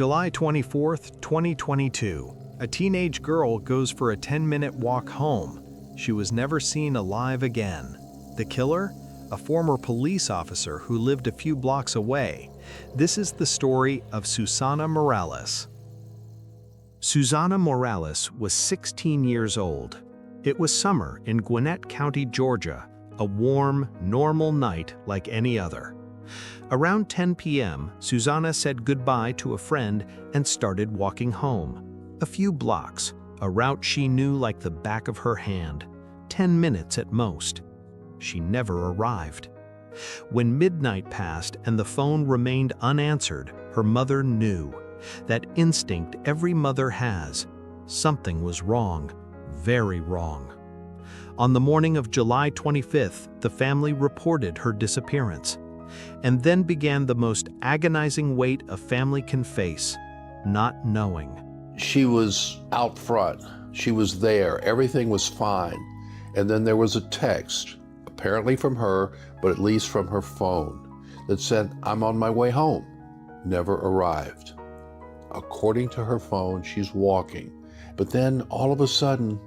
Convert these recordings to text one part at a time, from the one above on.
July 24, 2022, a teenage girl goes for a 10-minute walk home. She was never seen alive again. The killer? A former police officer who lived a few blocks away. This is the story of Susana Morales. Susana Morales was 16 years old. It was summer in Gwinnett County, Georgia, a warm, normal night like any other. Around 10 p.m., Susana said goodbye to a friend and started walking home. A few blocks, a route she knew like the back of her hand, 10 minutes at most. She never arrived. When midnight passed and the phone remained unanswered, her mother knew. That instinct every mother has. Something was wrong, very wrong. On the morning of July 25th, the family reported her disappearance. And then began the most agonizing weight a family can face, not knowing. She was out front. She was there. Everything was fine. And then there was a text, apparently from her, but at least from her phone, that said, "I'm on my way home." Never arrived. According to her phone, she's walking. But then all of a sudden,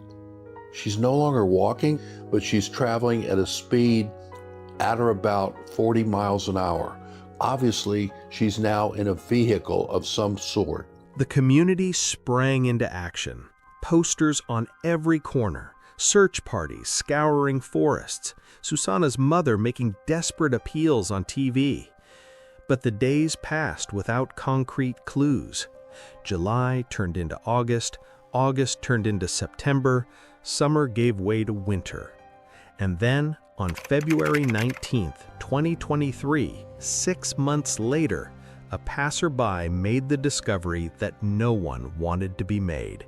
she's no longer walking, but she's traveling at a speed at or about 40 miles an hour. Obviously, she's now in a vehicle of some sort. The community sprang into action. Posters on every corner, search parties scouring forests, Susana's mother making desperate appeals on TV. But the days passed without concrete clues. July turned into August, August turned into September, summer gave way to winter. And then, on February 19, 2023, 6 months later, a passerby made the discovery that no one wanted to be made.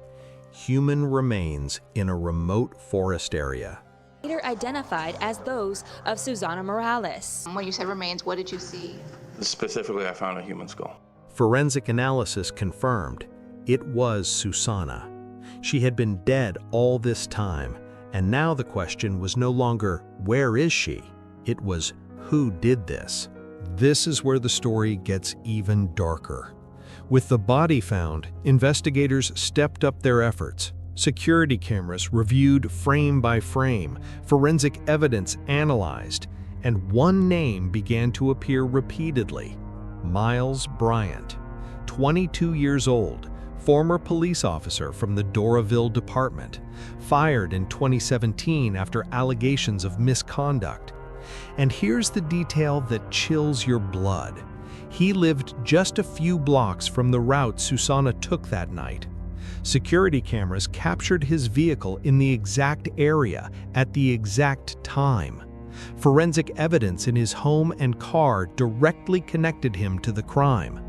Human remains in a remote forest area. Later identified as those of Susana Morales. When you said remains, what did you see? Specifically, I found a human skull. Forensic analysis confirmed it was Susana. She had been dead all this time, and now the question was no longer, where is she? It was, who did this? This is where the story gets even darker. With the body found, investigators stepped up their efforts. Security cameras reviewed frame by frame, forensic evidence analyzed, and one name began to appear repeatedly. Miles Bryant, 22 years old, former police officer from the Doraville Department, fired in 2017 after allegations of misconduct. And here's the detail that chills your blood. He lived just a few blocks from the route Susana took that night. Security cameras captured his vehicle in the exact area at the exact time. Forensic evidence in his home and car directly connected him to the crime.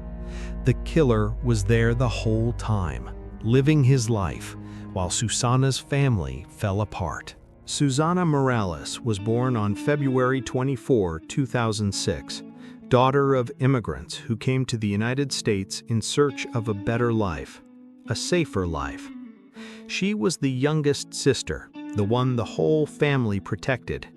The killer was there the whole time, living his life, while Susana's family fell apart. Susana Morales was born on February 24, 2006, daughter of immigrants who came to the United States in search of a better life, a safer life. She was the youngest sister, the one the whole family protected.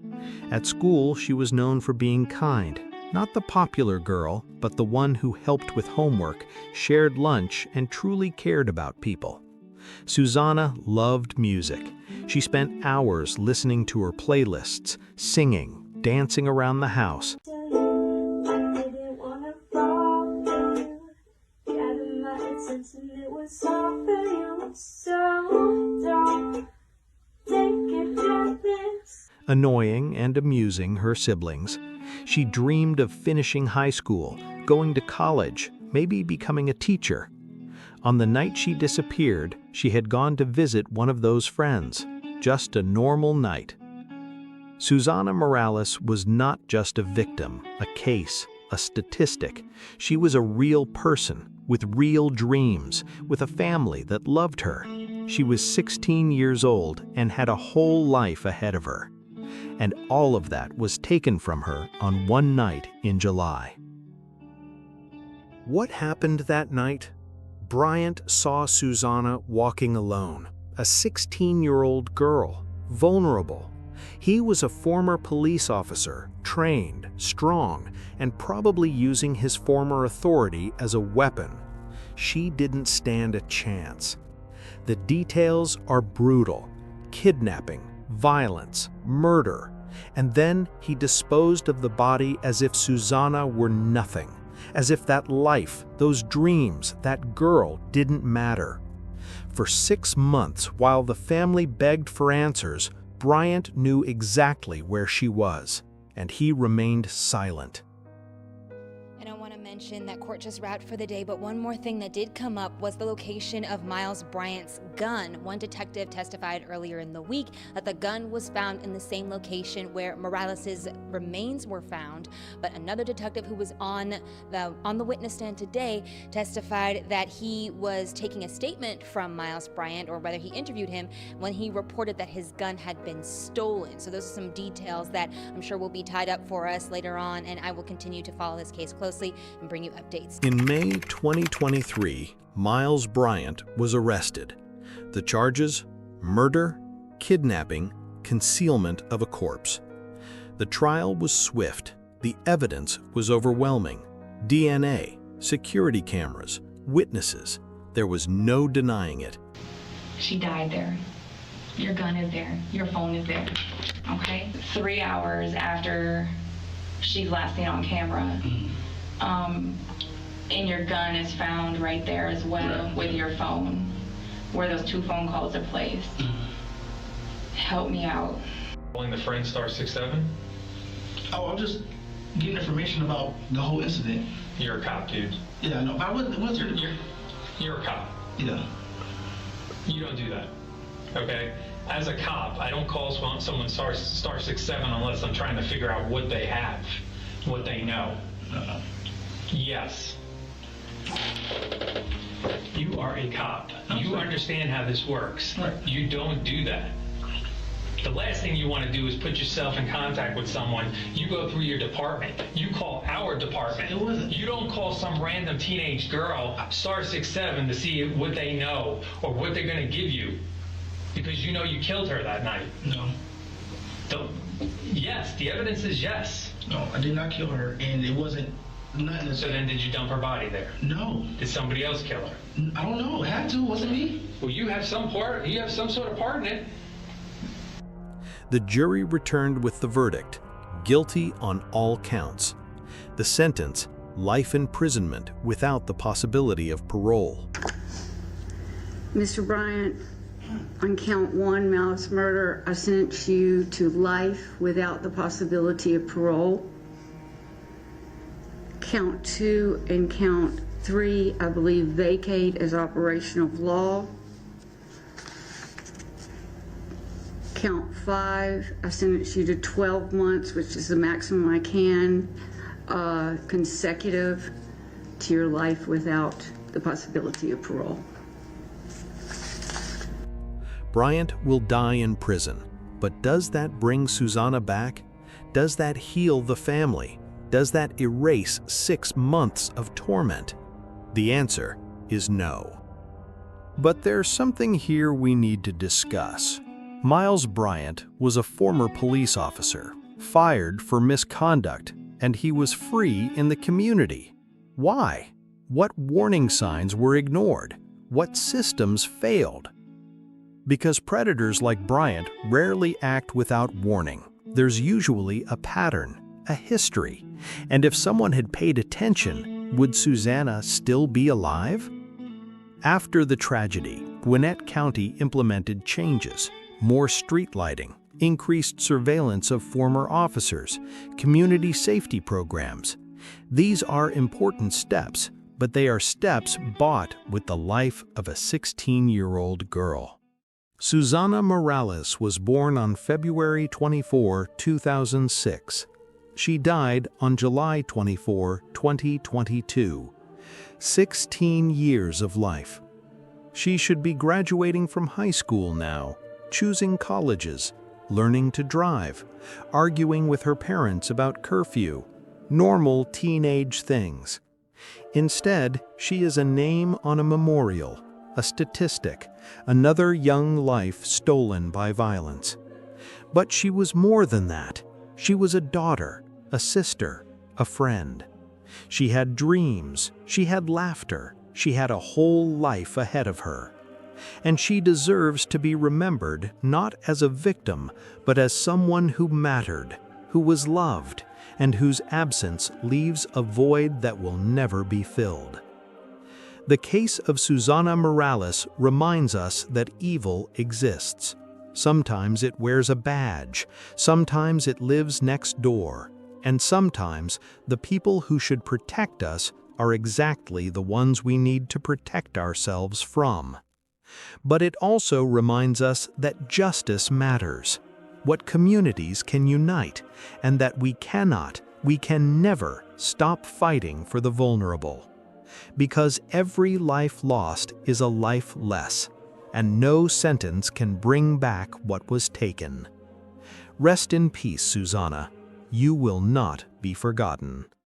At school, she was known for being kind, not the popular girl, but the one who helped with homework, shared lunch, and truly cared about people. Susana loved music. She spent hours listening to her playlists, singing, dancing around the house. Annoying and amusing her siblings. She dreamed of finishing high school, going to college, maybe becoming a teacher. On the night she disappeared, she had gone to visit one of those friends. Just a normal night. Susana Morales was not just a victim, a case, a statistic. She was a real person, with real dreams, with a family that loved her. She was 16 years old and had a whole life ahead of her. And all of that was taken from her on one night in July. What happened that night? Bryant saw Susana walking alone, a 16-year-old girl, vulnerable. He was a former police officer, trained, strong, and probably using his former authority as a weapon. she didn't stand a chance. The details are brutal: kidnapping, violence, murder. And then he disposed of the body as if Susana were nothing, as if that life, those dreams, that girl didn't matter. For 6 months, while the family begged for answers, Bryant knew exactly where she was, and he remained silent. And I want to mention that court just wrapped for the day, but one more thing that did come up was the location of Miles Bryant's gun. One detective testified earlier in the week that the gun was found in the same location where Morales' remains were found, but another detective who was on the witness stand today testified that he was taking a statement from Miles Bryant, or whether he interviewed him, when he reported that his gun had been stolen. So those are some details that I'm sure will be tied up for us later on, and I will continue to follow this case closely and bring you updates. In May 2023, Miles Bryant was arrested. The charges: murder, kidnapping, concealment of a corpse. The trial was swift. The evidence was overwhelming. DNA, security cameras, witnesses. There was no denying it. She died there. Your gun is there. Your phone is there. Okay? 3 hours after she's last seen on camera. And your gun is found right there as well, with your phone, where those 2 phone calls are placed. Help me out. Calling the friend star 67? Oh, I'm just getting information about the whole incident. You're a cop, dude. Yeah, no, I wasn't. You're a cop. Yeah. You don't do that, okay? As a cop, I don't call someone star 67 unless I'm trying to figure out what they have, what they know. Yes. You are a cop. You understand how this works. Right. You don't do that. The last thing you want to do is put yourself in contact with someone. You go through your department. You call our department. It wasn't. You don't call some random teenage girl star 67 to see what they know or what they're going to give you, because you know you killed her that night. No. Yes, the evidence is yes. No, I did not kill her, and it wasn't nothing. So then did you dump her body there? No. Did somebody else kill her? I don't know. It had to. It wasn't me. Well, you have some sort of part in it. The jury returned with the verdict: guilty on all counts. The sentence: life imprisonment without the possibility of parole. Mr. Bryant, on count 1, malice murder, I sentence you to life without the possibility of parole. Count 2 and count 3, I believe, vacate as operation of law. Count 5, I sentence you to 12 months, which is the maximum I can, consecutive to your life without the possibility of parole. Bryant will die in prison, but does that bring Susana back? Does that heal the family? Does that erase 6 months of torment? The answer is no. But there's something here we need to discuss. Miles Bryant was a former police officer, fired for misconduct, and he was free in the community. Why? What warning signs were ignored? What systems failed? Because predators like Bryant rarely act without warning. There's usually a pattern, a history. And if someone had paid attention, would Susana still be alive? After the tragedy, Gwinnett County implemented changes: more street lighting, increased surveillance of former officers, community safety programs. These are important steps, but they are steps bought with the life of a 16-year-old girl. Susana Morales was born on February 24, 2006. She died on July 24, 2022. 16 years of life. She should be graduating from high school now, choosing colleges, learning to drive, arguing with her parents about curfew, normal teenage things. Instead, she is a name on a memorial, a statistic, another young life stolen by violence. But she was more than that. She was a daughter, a sister, a friend. She had dreams, she had laughter, She had a whole life ahead of her. And she deserves to be remembered not as a victim, but as someone who mattered, who was loved, and whose absence leaves a void that will never be filled. The case of Susana Morales reminds us that evil exists. Sometimes it wears a badge, sometimes it lives next door, and sometimes the people who should protect us are exactly the ones we need to protect ourselves from. But it also reminds us that justice matters, what communities can unite, and that we can never stop fighting for the vulnerable. Because every life lost is a life less, and no sentence can bring back what was taken. Rest in peace, Susana. You will not be forgotten.